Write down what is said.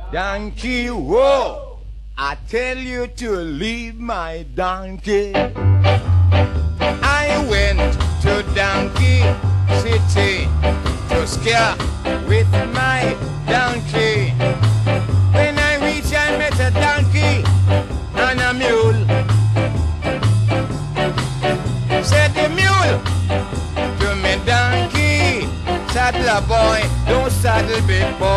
Donkey, whoa! I tell you to leave my donkey. I went to Donkey City to scare with my donkey. When I reached, I met a donkey and a mule. Said the mule to me, donkey, saddle a boy, don't saddle big boy.